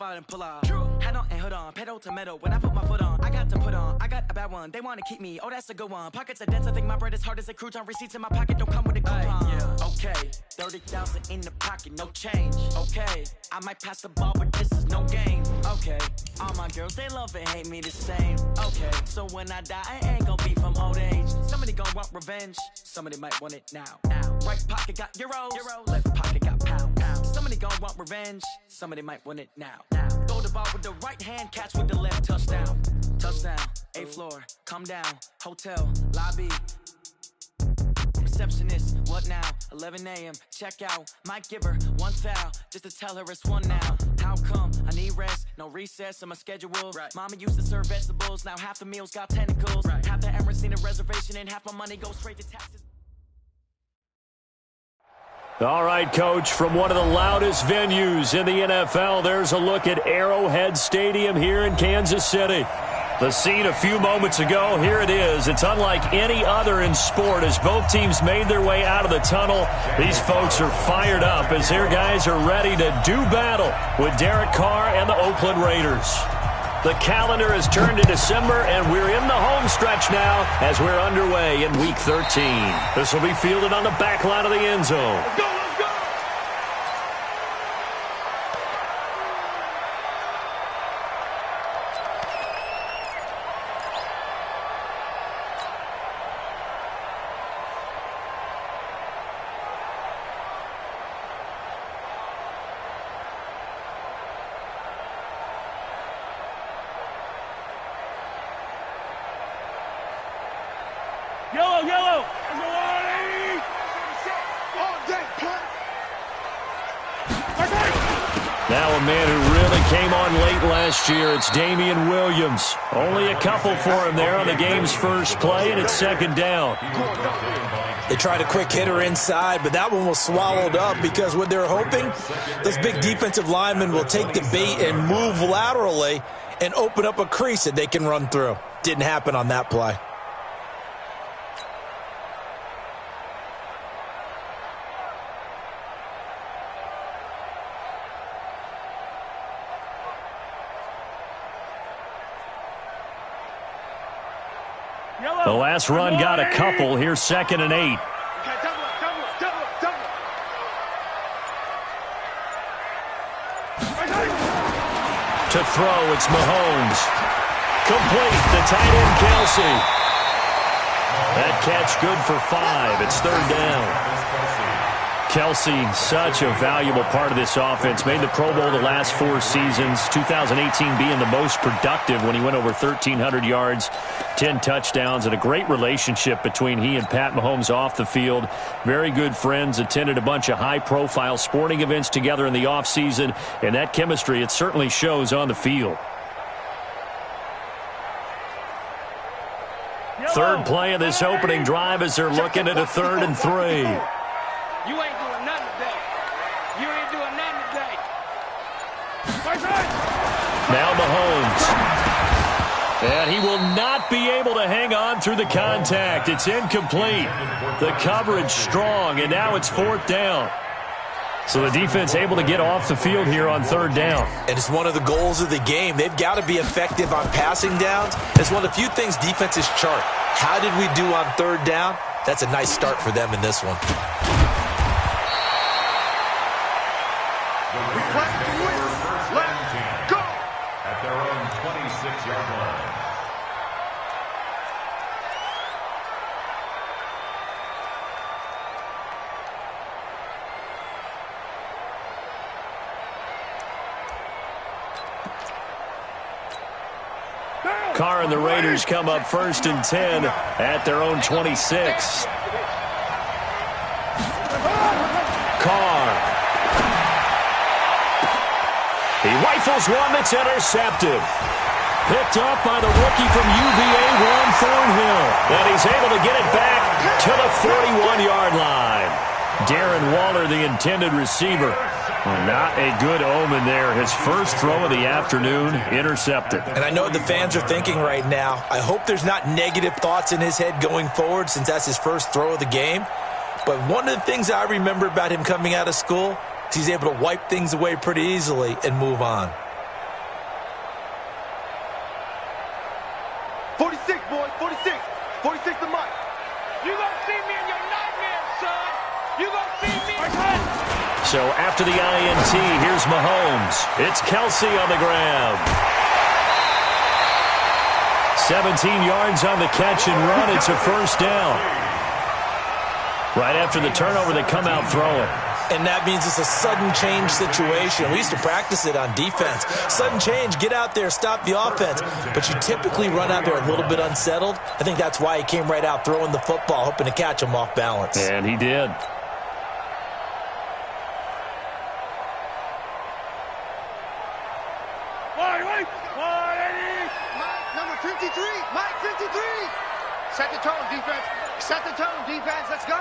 And pull off. Head on and hood on, pedal to metal. When I put my foot on, I got to put on. I got a bad one, they want to keep me. Oh, that's a good one. Pockets are dense, I think my bread is hard as a crouton. Receipts in my pocket don't come with a coupon. Yeah. Okay, 30,000 in the pocket, no change. Okay, I might pass the ball, but this is no game. Okay, all my girls, they love and hate me the same. Okay, so when I die, I ain't gonna be from old age. Somebody gonna want revenge, somebody might want it now. Right pocket got euros, left pocket got pounds. Somebody gonna want revenge, somebody might want it now. Throw the ball with the right hand, catch with the left, touchdown. Touchdown, 8th floor, come down, hotel, lobby. Receptionist, what now? 11 a.m., check out. Might give her one foul, just to tell her it's one now. How come? I need rest, no recess in my schedule. Right. Mama used to serve vegetables, now half the meals got tentacles. Right. Half the Emirates need a reservation, and half my money goes straight to taxes. All right, Coach, from one of the loudest venues in the NFL, there's a look at Arrowhead Stadium here in Kansas City. The scene a few moments ago, here it is. It's unlike any other in sport as both teams made their way out of the tunnel. These folks are fired up as their guys are ready to do battle with Derek Carr and the Oakland Raiders. The calendar has turned to December, and we're in the home stretch now as we're underway in Week 13. This will be fielded on the back line of the end zone. Let's go, let's go! Yellow, yellow! Now a man who really came on late last year, it's Damian Williams. Only a couple for him there on the game's first play, and it's second down. They tried a quick hitter inside, but that one was swallowed up because what they're hoping, those big defensive linemen will take the bait and move laterally and open up a crease that they can run through. Didn't happen on that play. The last run got a couple. Here's 2nd and 8. Okay, To throw, it's Mahomes. Complete, the tight end, Kelsey. That catch good for 5. It's 3rd down. Kelsey, such a valuable part of this offense. Made the Pro Bowl the last 4 seasons. 2018 being the most productive when he went over 1,300 yards, 10 touchdowns, and a great relationship between he and Pat Mahomes off the field. Very good friends, attended a bunch of high-profile sporting events together in the offseason, and that chemistry, it certainly shows on the field. Third play of this opening drive as they're looking at a 3rd and 3. You ain't doing nothing today. You ain't doing nothing today. Now Mahomes. And he will not be able to hang on through the contact. It's incomplete. The coverage strong, and now it's 4th down. So the defense able to get off the field here on 3rd down. And it's one of the goals of the game. They've got to be effective on passing downs. It's one of the few things defenses chart. How did we do on 3rd down? That's a nice start for them in this one. Let's go! At their own 26-yard line. Carr and the Raiders come up 1st and 10 at their own 26. Carr. He rifles one that's intercepted. Picked up by the rookie from UVA, Juan Thornhill. And he's able to get it back to the 41-yard line. Darren Waller, the intended receiver. Not a good omen there. His first throw of the afternoon, intercepted. And I know what the fans are thinking right now. I hope there's not negative thoughts in his head going forward since that's his first throw of the game. But one of the things I remember about him coming out of school is he's able to wipe things away pretty easily and move on. 46, boy, 46. 46 the mic. You gonna see me in your nightmares, son. You gonna see me. So after the INT, here's Mahomes. It's Kelsey on the grab. 17 yards on the catch and run. It's a first down. Right after the turnover, they come out throwing. And that means it's a sudden change situation. We used to practice it on defense. Sudden change, get out there, stop the offense. But you typically run out there a little bit unsettled. I think that's why he came right out throwing the football, hoping to catch him off balance. And he did. Number 53, Mike 53. Set the tone, defense. Set the tone, defense. Let's go.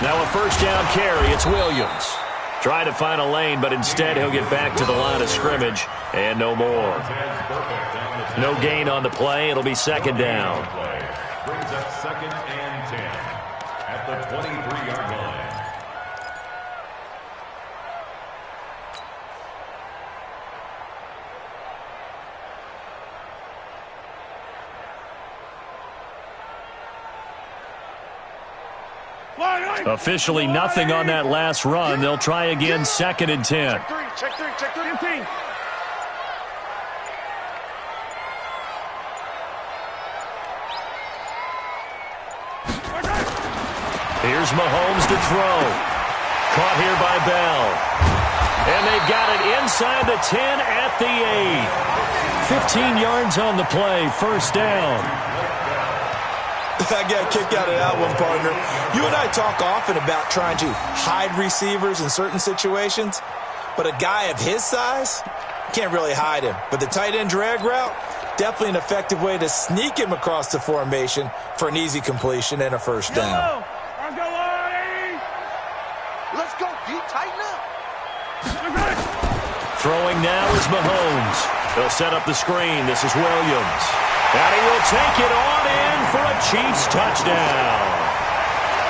Now a first down carry. It's Williams. Trying to find a lane, but instead he'll get back to the line of scrimmage and no more. No gain on the play. It'll be second down. Brings up 2nd and 10 at the 23-yard line. Officially nothing on that last run. They'll try again, 2nd and 10. Check three, 15. Here's Mahomes to throw. Caught here by Bell. And they've got it inside the 10 at the 8. 15 yards on the play, first down. I got a kick out of that one, partner. You and I talk often about trying to hide receivers in certain situations, but a guy of his size, can't really hide him. But the tight end drag route, definitely an effective way to sneak him across the formation for an easy completion and a first down. Let's go, D. Tighten up. Throwing now is Mahomes. They'll set up the screen. This is Williams. And he will take it on in for a Chiefs touchdown.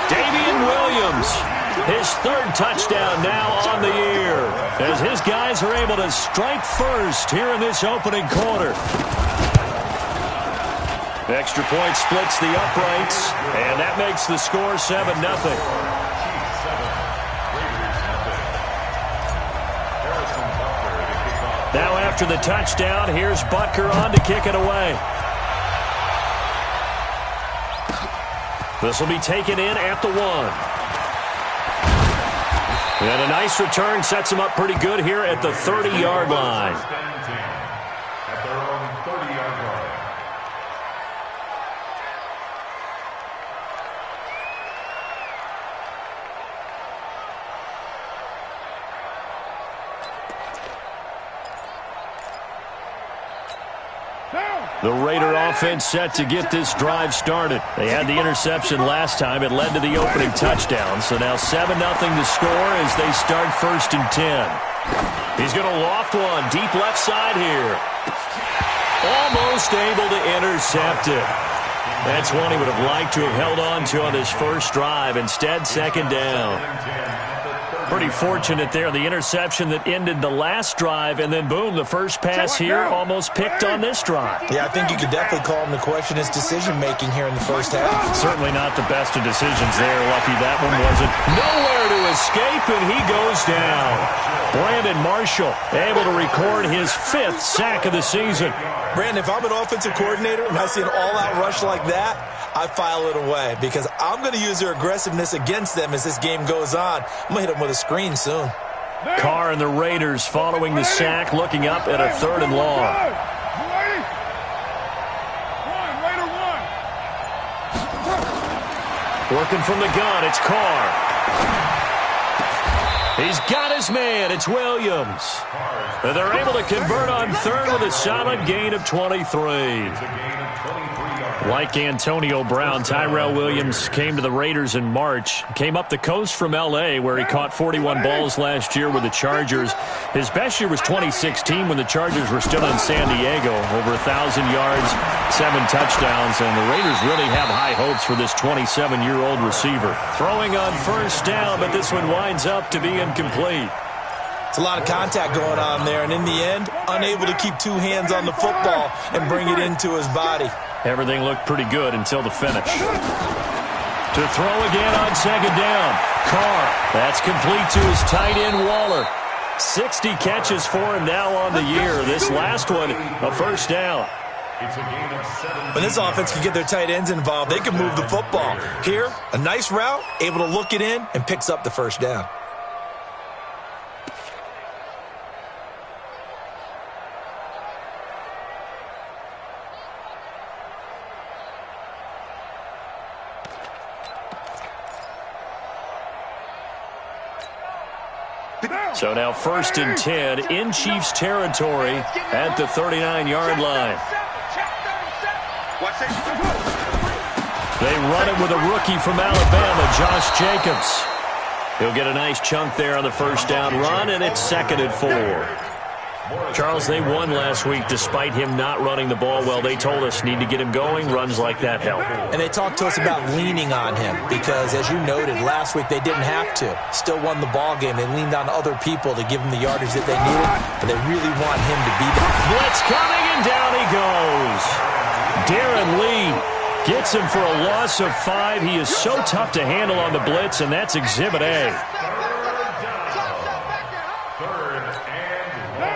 Damian Williams, his 3rd touchdown now on the year, as his guys are able to strike first here in this opening quarter. The extra point splits the uprights, and that makes the score 7-0. Now after the touchdown, here's Butker on to kick it away. This will be taken in at the 1. And a nice return sets him up pretty good here at the 30-yard line. At their own 30-yard line. The Raider offense set to get this drive started. They had the interception last time. It led to the opening touchdown. So now 7-0 to score as they start 1st and 10. He's going to loft one deep left side here. Almost able to intercept it. That's one he would have liked to have held on to on his first drive. Instead, 2nd down. Pretty fortunate there. The interception that ended the last drive, and then boom, the first pass here almost picked on this drive. Yeah, I think you could definitely call him to question his decision-making here in the first half. Certainly not the best of decisions there. Lucky that one wasn't. Nowhere to escape, and he goes down. Brandon Marshall able to record his 5th sack of the season. Brandon, if I'm an offensive coordinator and I see an all-out rush like that, I file it away because I'm going to use their aggressiveness against them as this game goes on. I'm going to hit them with a screen soon. Carr and the Raiders following the sack, looking up at a 3rd and long. Working from the gun, it's Carr. He's got his man, it's Williams. And they're able to convert on 3rd with a solid gain of 23. Like Antonio Brown, Tyrell Williams came to the Raiders in March. Came up the coast from L.A., where he caught 41 balls last year with the Chargers. His best year was 2016 when the Chargers were still in San Diego. Over 1,000 yards, 7 touchdowns, and the Raiders really have high hopes for this 27-year-old receiver. Throwing on first down, but this one winds up to be incomplete. It's a lot of contact going on there, and in the end, unable to keep two hands on the football and bring it into his body. Everything looked pretty good until the finish. To throw again on second down. Carr. That's complete to his tight end, Waller. 60 catches for him now on the year. This last one, a first down. It's a gain of 7. When this offense can get their tight ends involved, they can move the football. Here, a nice route, able to look it in, and picks up the first down. So now 1st and 10 in Chiefs territory at the 39-yard line. They run it with a rookie from Alabama, Josh Jacobs. He'll get a nice chunk there on the first down run, and it's 2nd and 4. Charles, they won last week despite him not running the ball well. They told us need to get him going. Runs like that help. And they talked to us about leaning on him because, as you noted, last week they didn't have to. Still won the ball game. They leaned on other people to give him the yardage that they needed, but they really want him to be there. Blitz coming, and down he goes. Darren Lee gets him for a loss of 5. He is so tough to handle on the blitz, and that's Exhibit A.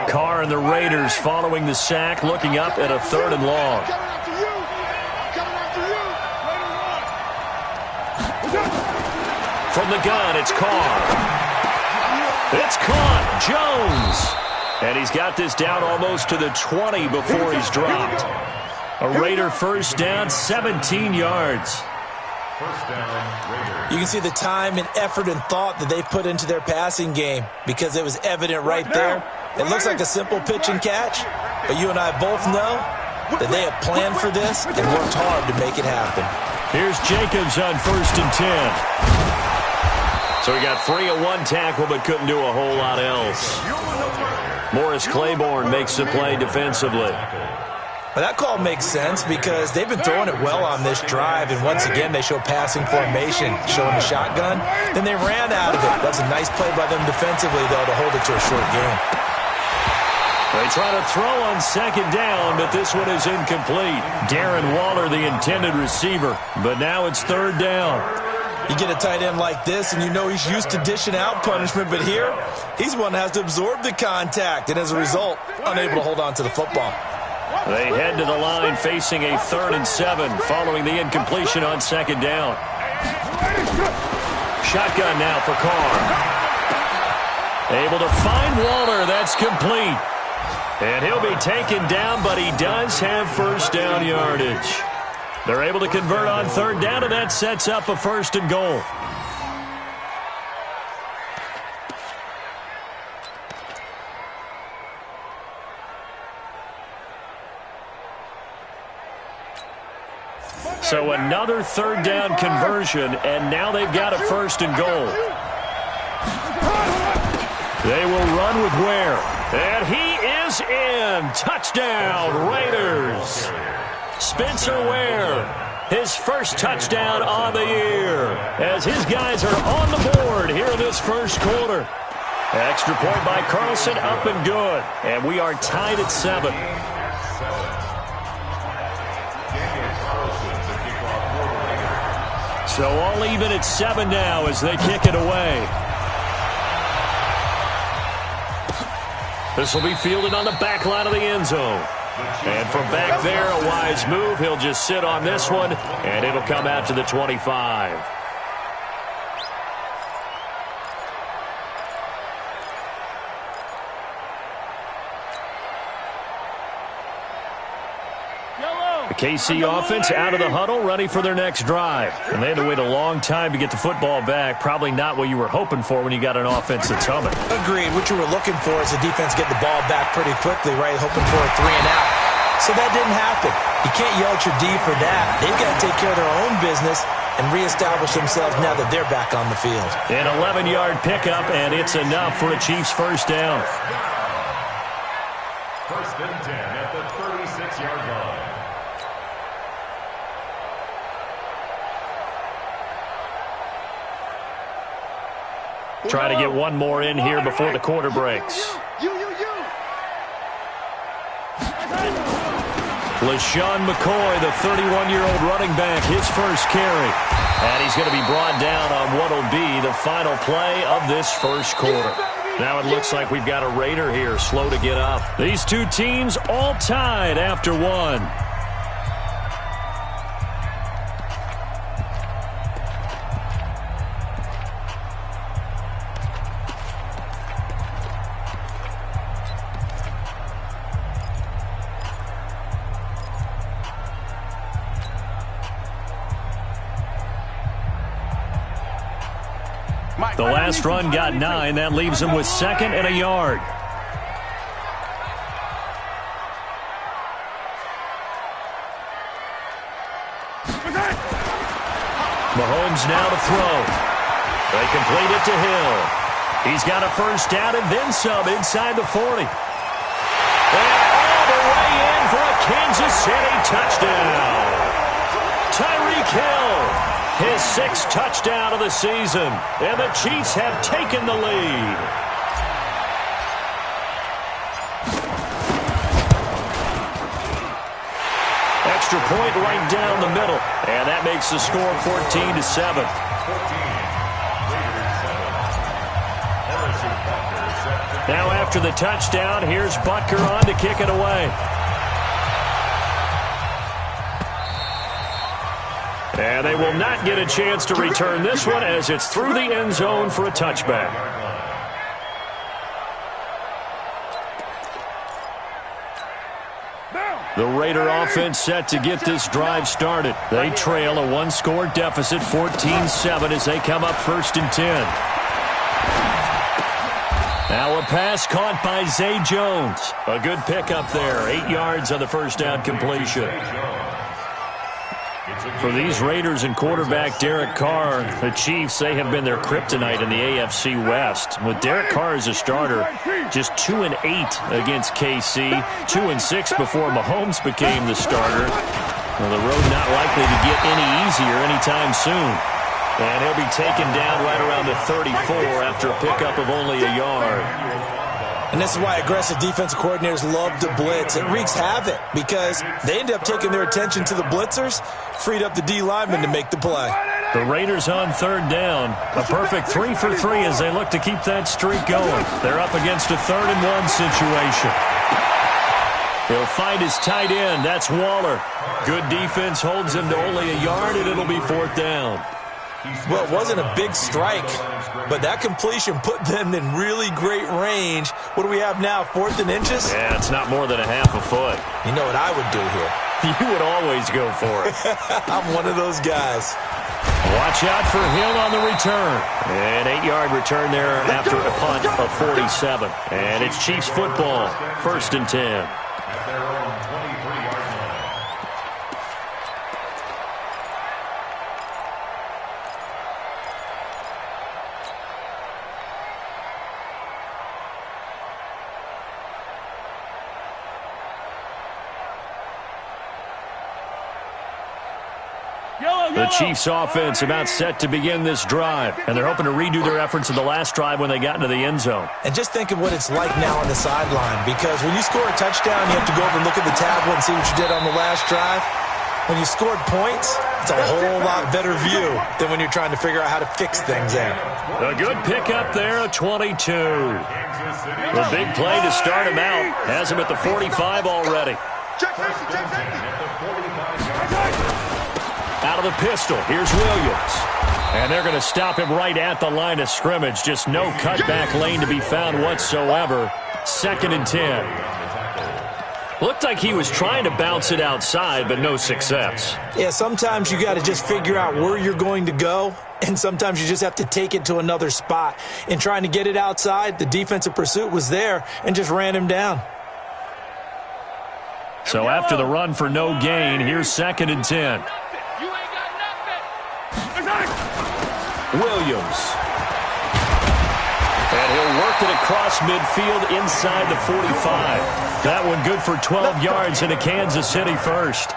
Carr and the Raiders following the sack, looking up at a 3rd and long. From the gun, it's Carr. It's caught. Jones. And he's got this down almost to the 20 before he's dropped. A Raider first down, 17 yards. First down, Raiders. You can see the time and effort and thought that they put into their passing game because it was evident right there. It looks like a simple pitch and catch, but you and I both know that they have planned for this and worked hard to make it happen. Here's Jacobs on 1st and 10. So he got 3 at 1 tackle, but couldn't do a whole lot else. Morris Claiborne makes the play defensively. Well, that call makes sense because they've been throwing it well on this drive, and once again they show passing formation, showing the shotgun. Then they ran out of it. That's a nice play by them defensively, though, to hold it to a short game. They try to throw on 2nd down, but this one is incomplete. Darren Waller, the intended receiver, but now it's 3rd down. You get a tight end like this, and you know he's used to dishing out punishment, but here, he's one that has to absorb the contact, and as a result, unable to hold on to the football. They head to the line facing a 3rd and 7 following the incompletion on 2nd down. Shotgun now for Carr. Able to find Waller. That's complete. And he'll be taken down, but he does have first down yardage. They're able to convert on 3rd down, and that sets up a 1st and goal. So another 3rd down conversion, and now they've got a 1st and goal. They will run with Ware, and he is in. Touchdown, Raiders. Spencer Ware, his first touchdown on the year, as his guys are on the board here in this first quarter. Extra point by Carlson, up and good, and we are tied at 7. So all even at 7 now as they kick it away. This will be fielded on the back line of the end zone. And from back there, a wise move. He'll just sit on this one, and it'll come out to the 25. The KC offense out of the huddle, ready for their next drive. And they had to wait a long time to get the football back. Probably not what you were hoping for when you got an offense that's humming. Agreed. What you were looking for is the defense get the ball back pretty quickly, right? Hoping for a 3 and out. So that didn't happen. You can't yell at your D for that. They've got to take care of their own business and reestablish themselves now that they're back on the field. An 11-yard pickup, and it's enough for a Chiefs first down. 1st and 10 at the 36-yard line. Try to get one more in here before the quarter breaks. LaShawn McCoy, the 31-year-old running back, his first carry. And he's going to be brought down on what will be the final play of this first quarter. Now it looks like we've got a Raider here, slow to get up. These two teams all tied after one. The last run got 9. That leaves him with 2nd and a yard. Mahomes now to throw. They complete it to Hill. He's got a first down and then some inside the 40. And all the way in for a Kansas City touchdown. Tyreek Hill. His 6th touchdown of the season, and the Chiefs have taken the lead. Extra point right down the middle, and that makes the score 14-7. Now after the touchdown, here's Butker on to kick it away. And they will not get a chance to return this one as it's through the end zone for a touchback. The Raider offense set to get this drive started. They trail a one-score deficit, 14-7, as they come up 1st and 10. Now a pass caught by Zay Jones. A good pickup there, 8 yards on the first down completion. For these Raiders and quarterback Derek Carr, the Chiefs, they have been their kryptonite in the AFC West. With Derek Carr as a starter, just 2-8 against KC, 2-6 before Mahomes became the starter. Well, the road not likely to get any easier anytime soon. And he'll be taken down right around the 34 after a pickup of only a yard. And this is why aggressive defensive coordinators love to blitz. It wreaks havoc because they end up taking their attention to the blitzers, freed up the D lineman to make the play. The Raiders on 3rd down. A perfect 3 for 3 as they look to keep that streak going. They're up against a 3rd and 1 situation. He'll find his tight end. That's Waller. Good defense holds him to only a yard, and it'll be 4th down. Well, it wasn't a big strike, but that completion put them in really great range. What do we have now, 4th and inches? Yeah, it's not more than a half a foot. You know what I would do here? You would always go for it. I'm one of those guys. Watch out for Hill on the return. An 8-yard return there after a punt of 47. And it's Chiefs football, 1st and 10. At their own 23-yard line. The Chiefs offense about set to begin this drive, and they're hoping to redo their efforts in the last drive when they got into the end zone. And just think of what it's like now on the sideline, because when you score a touchdown, you have to go over and look at the tablet and see what you did on the last drive. When you scored points, it's a whole lot better view than when you're trying to figure out how to fix things there. A good pickup there, a 22. The big play to start him out has him at the 45 already. Out of the pistol, here's Williams. And they're going to stop him right at the line of scrimmage. Just no cutback lane to be found whatsoever. 2nd and 10. Looked like he was trying to bounce it outside, but no success. Yeah, sometimes you got to just figure out where you're going to go, and sometimes you just have to take it to another spot. In trying to get it outside, the defensive pursuit was there and just ran him down. So after the run for no gain, here's 2nd and 10. Williams. And he'll work it across midfield inside the 45. That one good for 12 yards and a Kansas City first.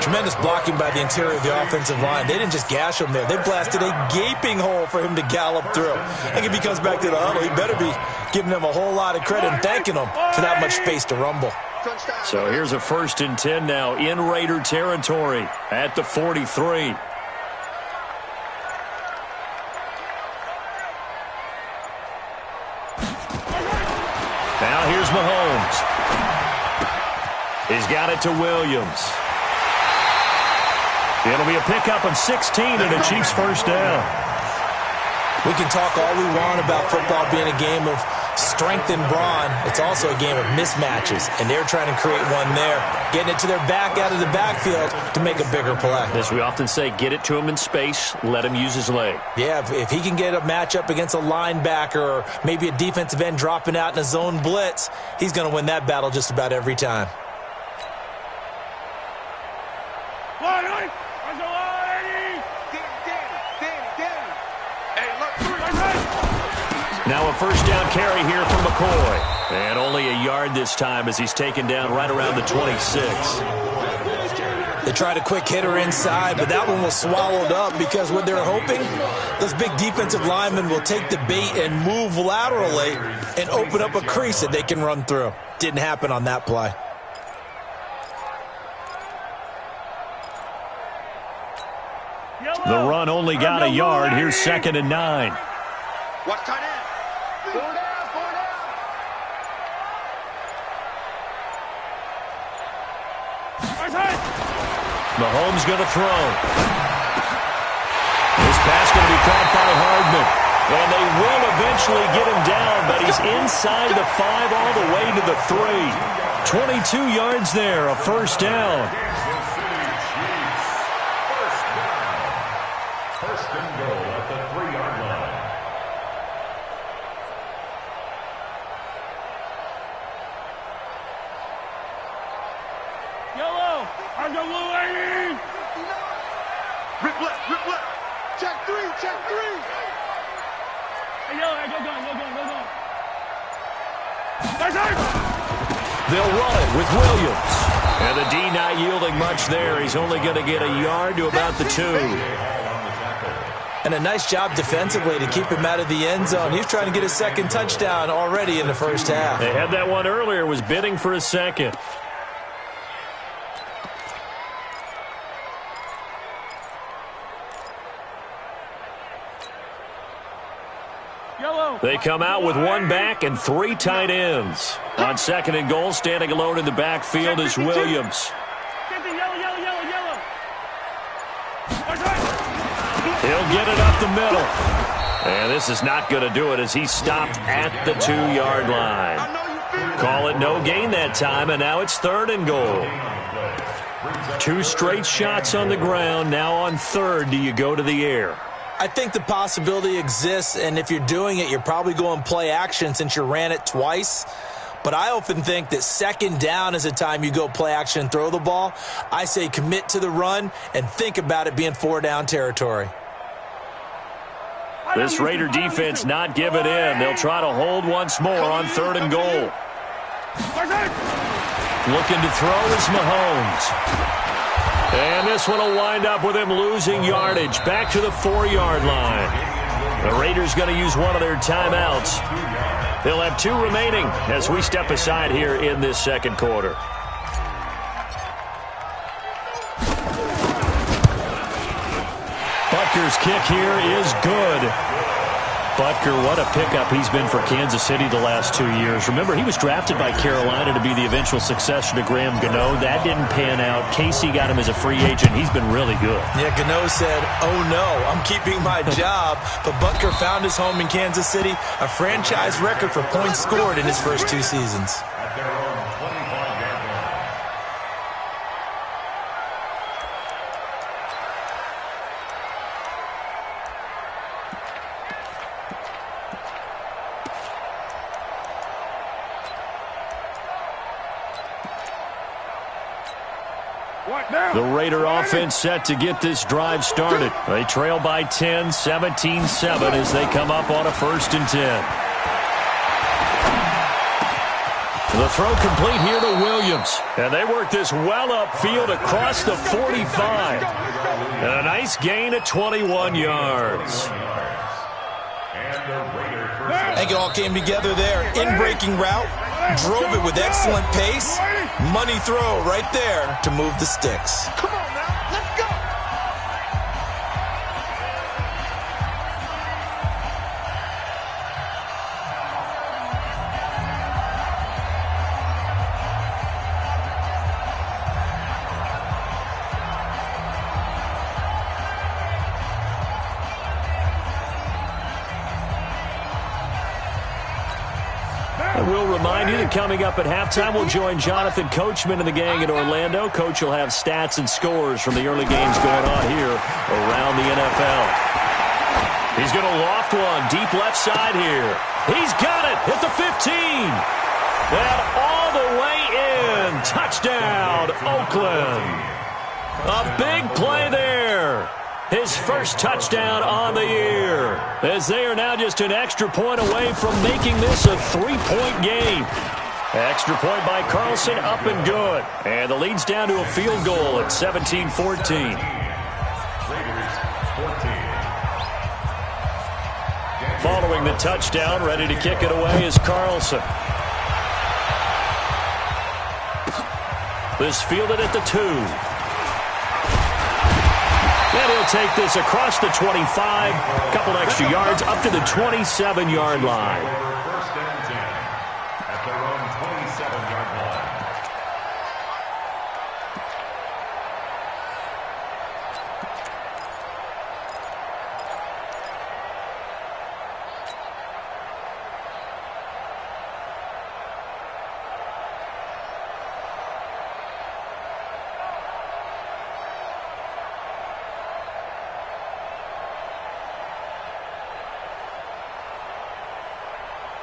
Tremendous blocking by the interior of the offensive line. They didn't just gash him there. They blasted a gaping hole for him to gallop through. I think if he comes back to the huddle, he better be giving them a whole lot of credit and thanking them for that much space to rumble. So here's a 1st and 10 now in Raider territory at the 43. Now here's Mahomes. He's got it to Williams. It'll be a pickup of 16 and a Chiefs first down. We can talk all we want about football being a game of strength and brawn. It's also a game of mismatches, and they're trying to create one there, getting it to their back out of the backfield to make a bigger play. As we often say, get it to him in space, let him use his leg. Yeah, if he can get a matchup against a linebacker or maybe a defensive end dropping out in a zone blitz, he's going to win that battle just about every time. Now a first down carry here from McCoy. And only a yard this time as he's taken down right around the 26. They tried a quick hitter inside, but that one was swallowed up because what they're hoping, those big defensive linemen will take the bait and move laterally and open up a crease that they can run through. Didn't happen on that play. The run only got a yard. Here's 2nd and 9. Watch tight end. 4 down, 4 down. Mahomes going to throw. This pass going to be caught by Hardman. And they will eventually get him down, but he's inside the 5 all the way to the 3. 22 yards there, a first down. First and goal at the 3-yard line. Yellow, I'm the blue lady. Rip left, rip left. Check 3, check 3. Hey, yellow, go gun. They'll run it with Williams. And the D not yielding much there. He's only going to get a yard to about the 2. And a nice job defensively to keep him out of the end zone. He's trying to get a second touchdown already in the first half. They had that one earlier, was bidding for a second. They come out with one back and 3 tight ends. On 2nd and goal, standing alone in the backfield is Williams. Yellow. He'll get it up the middle. And this is not going to do it as he's stopped at the 2-yard line. Call it no gain that time, and now it's 3rd and goal. 2 straight shots on the ground. Now on 3rd, do you go to the air? I think the possibility exists, and if you're doing it, you're probably going play action since you ran it twice. But I often think that 2nd down is a time you go play action and throw the ball. I say commit to the run and think about it being 4-down territory. This Raider defense not giving in. They'll try to hold once more on 3rd and goal. Looking to throw is Mahomes. And this one will wind up with him losing yardage back to the 4-yard line. The Raiders going to use one of their timeouts. They'll have 2 remaining as we step aside here in this 2nd quarter. Butker's kick here is good. Butker, what a pickup he's been for Kansas City the last 2 years. Remember, he was drafted by Carolina to be the eventual successor to Graham Gano. That didn't pan out. Casey got him as a free agent. He's been really good. Yeah, Gano said, oh no, I'm keeping my job. But Butker found his home in Kansas City, a franchise record for points scored in his first 2 seasons. At their own 25-yard line. The Raider offense set to get this drive started. They trail by 10, 17-7 as they come up on a 1st and 10. The throw complete here to Williams. And they work this well upfield across the 45. And a nice gain of 21 yards. I think it all came together there. In-breaking route, drove it with excellent pace. Money throw right there to move the sticks. Come on now, let's go. I will remind you that coming up at halftime, we'll join Jonathan Coachman and the gang in Orlando. Coach will have stats and scores from the early games going on here around the NFL. He's going to loft one deep left side here. He's got it at the 15. And all the way in. Touchdown, Oakland. A big play there. His first touchdown on the year, as they are now just an extra point away from making this a 3-point game. Extra point by Carlson, up and good. And the lead's down to a field goal at 17-14. Following the touchdown, ready to kick it away is Carlson. This fielded at the 2. And he'll take this across the 25, a couple extra yards, up to the 27-yard line. First and 10 at their own 27-yard line.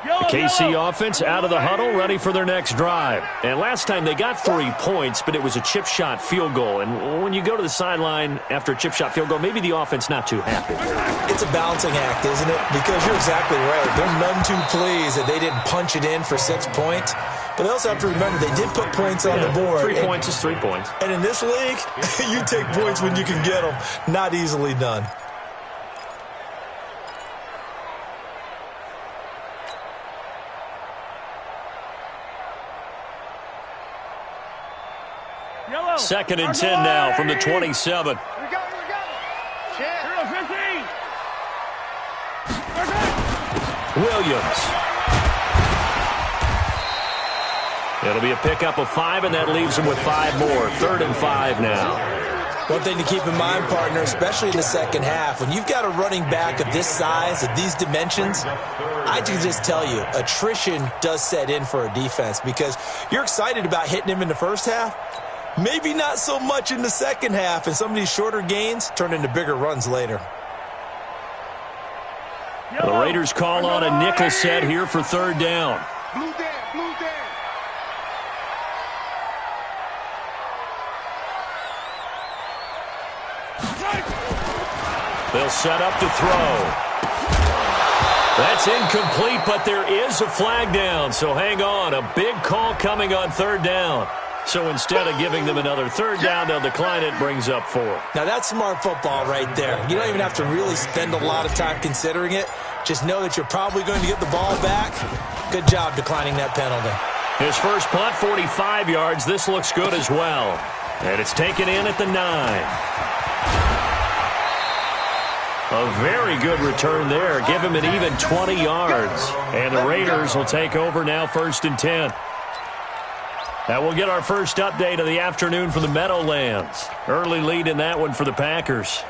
The KC offense out of the huddle, ready for their next drive. And last time they got 3 points, but it was a chip shot field goal. And when you go to the sideline after a chip shot field goal, maybe the offense not too happy. It's a balancing act, isn't it? Because you're exactly right. They're none too pleased that they didn't punch it in for 6 points. But they also have to remember they did put points on the board. 3 points is 3 points. And in this league, you take points when you can get them. Not easily done. Second and 10 now from the 27. Here we go. Williams. It'll be a pickup of 5, and that leaves them with 5 more. 3rd and 5 now. One thing to keep in mind, partner, especially in the second half, when you've got a running back of this size, of these dimensions, I can just tell you, attrition does set in for a defense because you're excited about hitting him in the first half. Maybe not so much in the second half, and some of these shorter gains turn into bigger runs later. The Raiders call on a nickel set here for 3rd down. Blue down, blue down. They'll set up to throw. That's incomplete, but there is a flag down, so hang on. A big call coming on 3rd down. So instead of giving them another 3rd down, they'll decline it, brings up 4. Now, that's smart football right there. You don't even have to really spend a lot of time considering it. Just know that you're probably going to get the ball back. Good job declining that penalty. His first punt, 45 yards. This looks good as well. And it's taken in at the 9. A very good return there. Give him an even 20 yards. And the Raiders will take over now, 1st and 10. Now we'll get our first update of the afternoon from the Meadowlands. Early lead in that one for the Packers.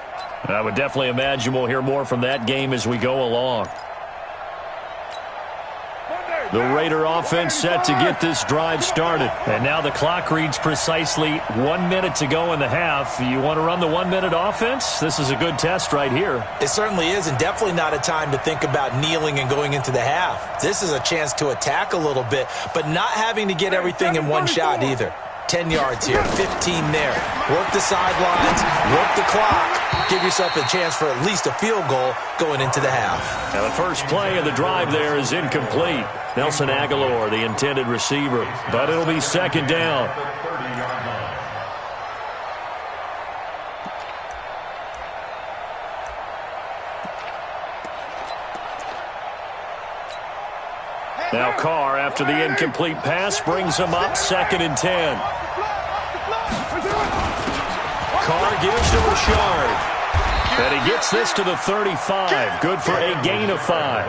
I would definitely imagine we'll hear more from that game as we go along. The Raider offense set to get this drive started. And now the clock reads precisely 1 minute to go in the half. You want to run the 1 minute offense? This is a good test right here. It certainly is, and definitely not a time to think about kneeling and going into the half. This is a chance to attack a little bit, but not having to get everything in one shot either. 10 yards here, 15 there. Work the sidelines, work the clock. Give yourself a chance for at least a field goal going into the half. Now the first play of the drive there is incomplete. Nelson Aguilar, the intended receiver. But it'll be second down. Now Carr, after the incomplete pass, brings him up 2nd and 10. Carr gives to Richard. And he gets this to the 35. Good for a gain of 5.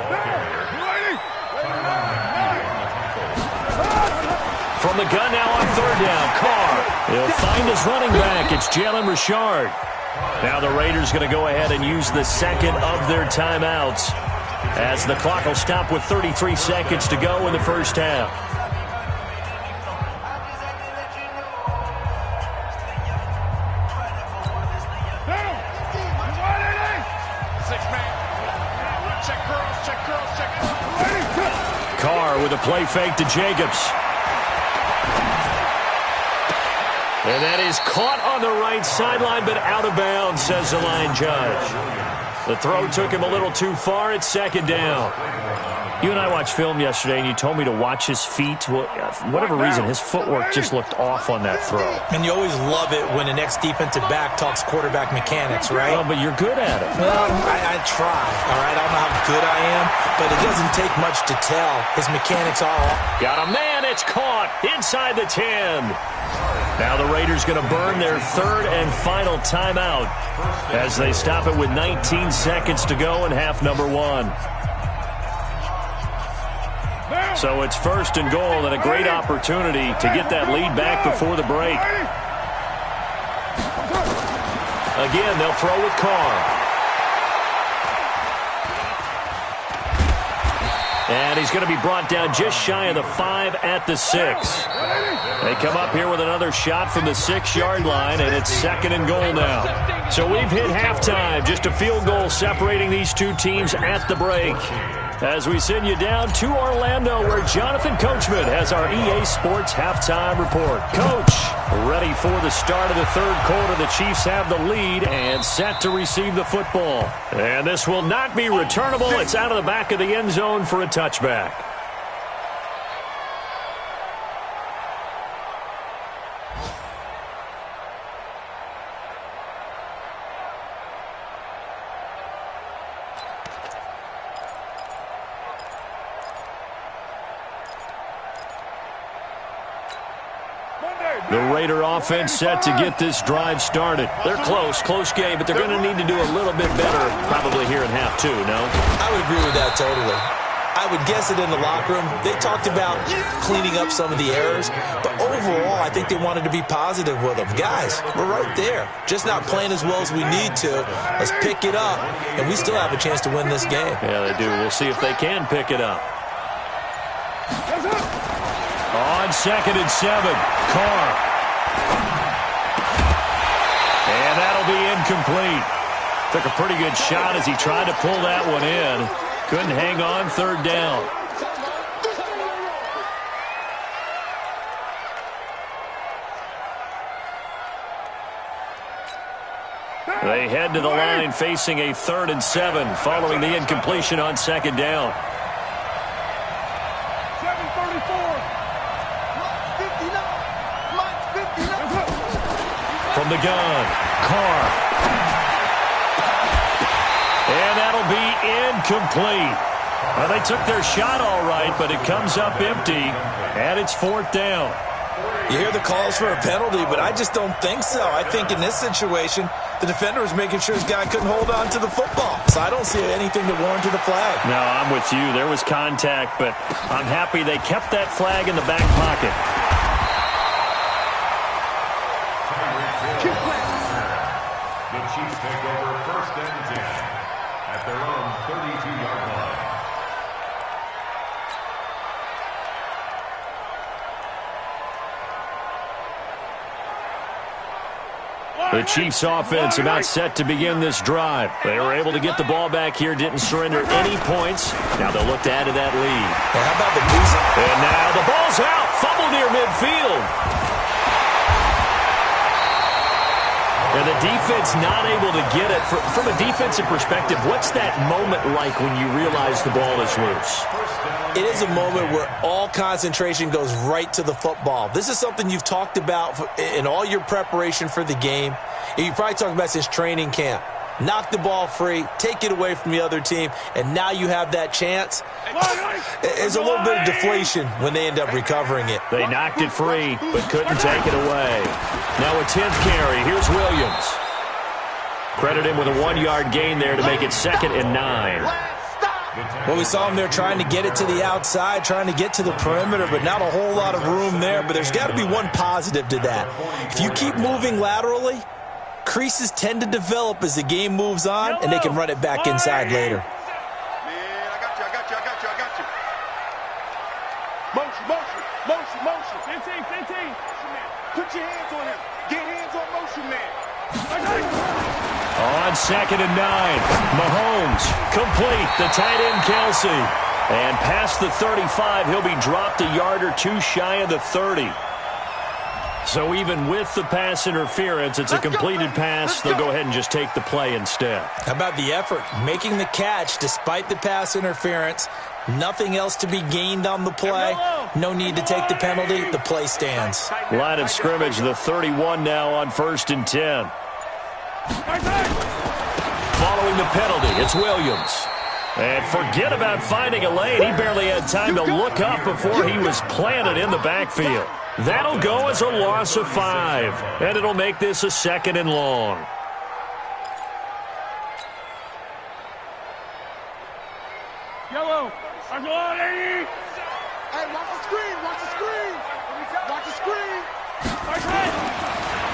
From the gun now on 3rd down, Carr. He'll find his running back. It's Jalen Richard. Now the Raiders going to go ahead and use the second of their timeouts, as the clock will stop with 33 seconds to go in the first half. Carr with a play fake to Jacobs. And that is caught on the right sideline, but out of bounds, says the line judge. The throw took him a little too far. It's 2nd down. You and I watched film yesterday, and you told me to watch his feet. Well, for whatever reason, his footwork just looked off on that throw. And you always love it when the next defensive back talks quarterback mechanics, right? Well, but you're good at it. Well, I try, all right? I don't know how good I am, but it doesn't take much to tell. His mechanics are all... Got a man. It's caught inside the 10. Now the Raiders going to burn their 3rd and final timeout as they stop it with 19 seconds to go in half number 1. So it's 1st and goal, and a great opportunity to get that lead back before the break. Again, they'll throw with Carr. And he's going to be brought down just shy of the 5 at the 6. They come up here with another shot from the 6-yard line, and it's 2nd and goal now. So we've hit halftime, just a field goal separating these two teams at the break. As we send you down to Orlando, where Jonathan Coachman has our EA Sports halftime report. Coach, ready for the start of the 3rd quarter. The Chiefs have the lead and set to receive the football. And this will not be returnable. It's out of the back of the end zone for a touchback. The Raider offense set to get this drive started. They're close game, but they're going to need to do a little bit better probably here in half 2, no? I would agree with that totally. I would guess it in the locker room. They talked about cleaning up some of the errors, but overall, I think they wanted to be positive with them. Guys, we're right there. Just not playing as well as we need to. Let's pick it up, and we still have a chance to win this game. Yeah, they do. We'll see if they can pick it up. On 2nd and 7, Carr. And that'll be incomplete. Took a pretty good shot as he tried to pull that one in. Couldn't hang on, 3rd down. They head to the line facing a 3rd and 7 following the incompletion on 2nd down. From the gun, Carr. And that'll be incomplete. Well, they took their shot all right, but it comes up empty, and it's 4th down. You hear the calls for a penalty, but I just don't think so. I think in this situation, the defender was making sure his guy couldn't hold on to the football. So I don't see anything that warranted a flag. No, I'm with you. There was contact, but I'm happy they kept that flag in the back pocket. The Chiefs take over 1st and 10 at their own 32-yard line. The Chiefs offense about set to begin this drive. They were able to get the ball back here, didn't surrender any points. Now they'll look to add to that lead. Well, how about the boost? And now the ball's out. Fumble near midfield. And the defense not able to get it. From a defensive perspective, what's that moment like when you realize the ball is loose? It is a moment where all concentration goes right to the football. This is something you've talked about in all your preparation for the game. You probably talked about since training camp. Knock the ball free, take it away from the other team, and now you have that chance. There's a little bit of deflation when they end up recovering it. They knocked it free, but couldn't take it away. Now a 10th carry. Here's Williams. Credit him with a 1-yard gain there to make it 2nd and 9. Well, we saw him there trying to get it to the outside, trying to get to the perimeter, but not a whole lot of room there. But there's got to be one positive to that. If you keep moving laterally, creases tend to develop as the game moves on, and they can run it back inside later. Man, I got you. Motion. 15. Put your hands on him. Get hands on motion, man. On 2nd and 9, Mahomes complete. The tight end, Kelsey. And past the 35, he'll be dropped a yard or two shy of the 30. So even with the pass interference, it's a completed pass. They'll go ahead and just take the play instead. How about the effort? Making the catch despite the pass interference. Nothing else to be gained on the play. No need to take the penalty. The play stands. Line of scrimmage, the 31 now on 1st and 10. Following the penalty, it's Williams. And forget about finding a lane. He barely had time to look up before he was planted in the backfield. That'll go as a loss of 5, and it'll make this a 2nd and long. Yellow. Hey, watch the screen.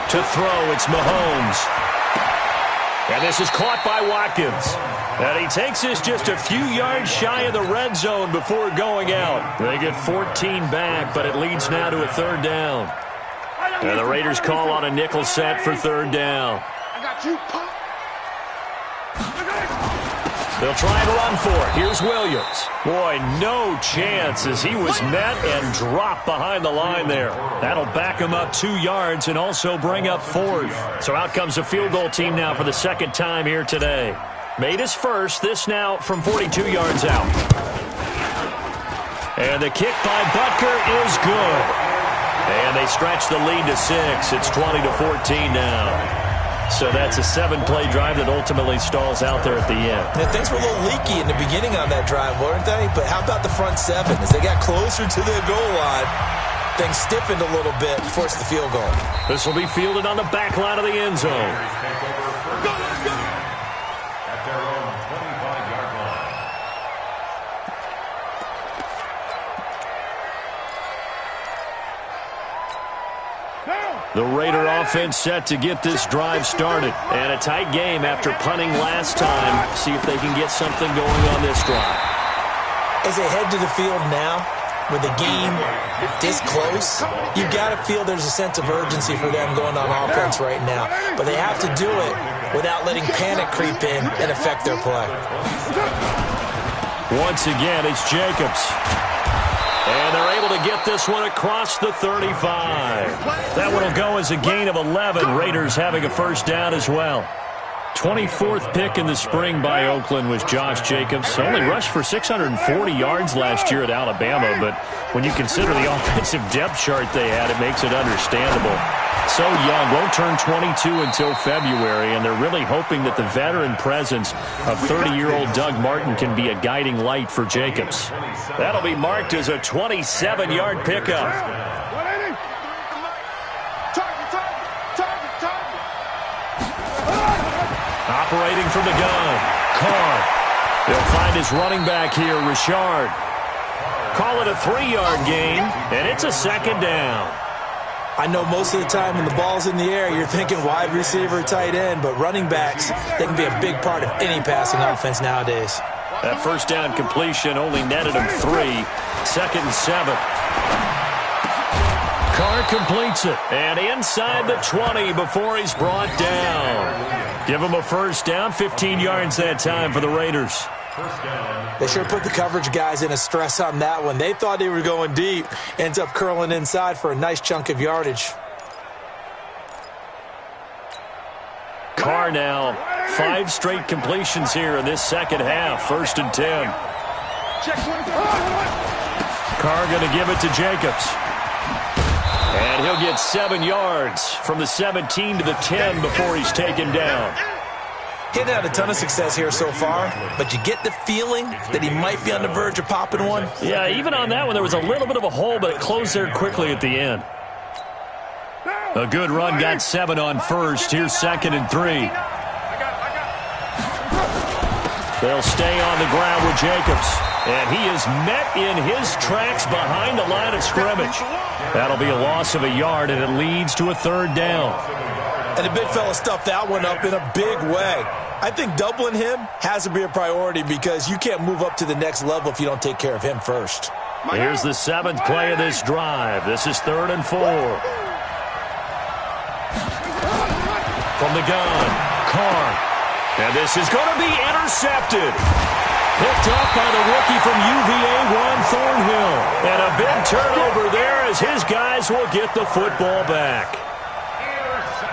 To throw, it's Mahomes. And this is caught by Watkins. And he takes this just a few yards shy of the red zone before going out. They get 14 back, but it leads now to a 3rd down. And the Raiders call on a nickel set for 3rd down. I got you, pop. They'll try and run for it. Here's Williams. Boy, no chance as he was met and dropped behind the line there. That'll back him up 2 yards and also bring up 4th. So out comes the field goal team now for the 2nd time here today. Made his first. This now from 42 yards out. And the kick by Butker is good. And they stretch the lead to 6. It's 20-14 now. So that's a 7-play drive that ultimately stalls out there at the end. Now, things were a little leaky in the beginning on that drive, weren't they? But how about the front 7? As they got closer to the goal line, things stiffened a little bit, forced the field goal. This will be fielded on the back line of the end zone. At their own 25-yard line. The Raider offense set to get this drive started. And a tight game after punting last time. See if they can get something going on this drive. As they head to the field now, with the game this close, you've got to feel there's a sense of urgency for them going on offense right now. But they have to do it without letting panic creep in and affect their play. Once again, it's Jacobs. And they're able to get this one across the 35. That one will go as a gain of 11. Raiders having a 1st down as well. 24th pick in the spring by Oakland was Josh Jacobs. Only rushed for 640 yards last year at Alabama, but when you consider the offensive depth chart they had, it makes it understandable. So young, won't turn 22 until February, and they're really hoping that the veteran presence of 30-year-old Doug Martin can be a guiding light for Jacobs. That'll be marked as a 27-yard pickup. Operating from the gun, Carr. He'll find his running back here, Richard. Call it a 3-yard gain, and it's a 2nd down. I know most of the time when the ball's in the air, you're thinking wide receiver, tight end, but running backs, they can be a big part of any passing offense nowadays. That 1st down completion only netted him 3. 2nd and 7. Carr completes it, and inside the 20 before he's brought down. Give him a 1st down, 15 yards that time for the Raiders. They sure put the coverage guys in a stress on that one. They thought they were going deep. Ends up curling inside for a nice chunk of yardage. Carr now 5 straight completions here in this second half. 1st and 10. Carr going to give it to Jacobs. And he'll get 7 yards from the 17 to the 10 before he's taken down. He hasn't had a ton of success here so far, but you get the feeling that he might be on the verge of popping one. Yeah, even on that one, there was a little bit of a hole, but it closed there quickly at the end. A good run got 7 on first. Here's 2nd and 3. They'll stay on the ground with Jacobs. And he is met in his tracks behind the line of scrimmage. That'll be a loss of a yard, and it leads to a 3rd down. And the big fella stuffed that one up in a big way. I think doubling him has to be a priority because you can't move up to the next level if you don't take care of him first. Here's the 7th play of this drive. This is 3rd and 4. From the gun, Carr. And this is going to be intercepted. Picked up by the rookie from UVA, Juan Thornhill. And a big turnover there as his guys will get the football back.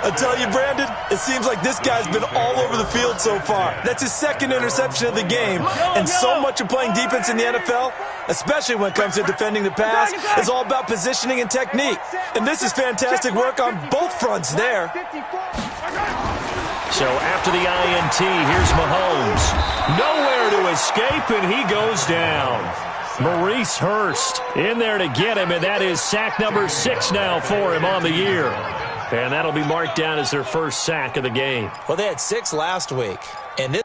I tell you, Brandon, it seems like this guy's been all over the field so far. That's his 2nd interception of the game. And so much of playing defense in the NFL, especially when it comes to defending the pass, is all about positioning and technique. And this is fantastic work on both fronts there. So after the INT, here's Mahomes. Nowhere to escape, and he goes down. Maurice Hurst in there to get him, and that is sack number 6 now for him on the year. And that'll be marked down as their first sack of the game. Well, they had 6 last week, and this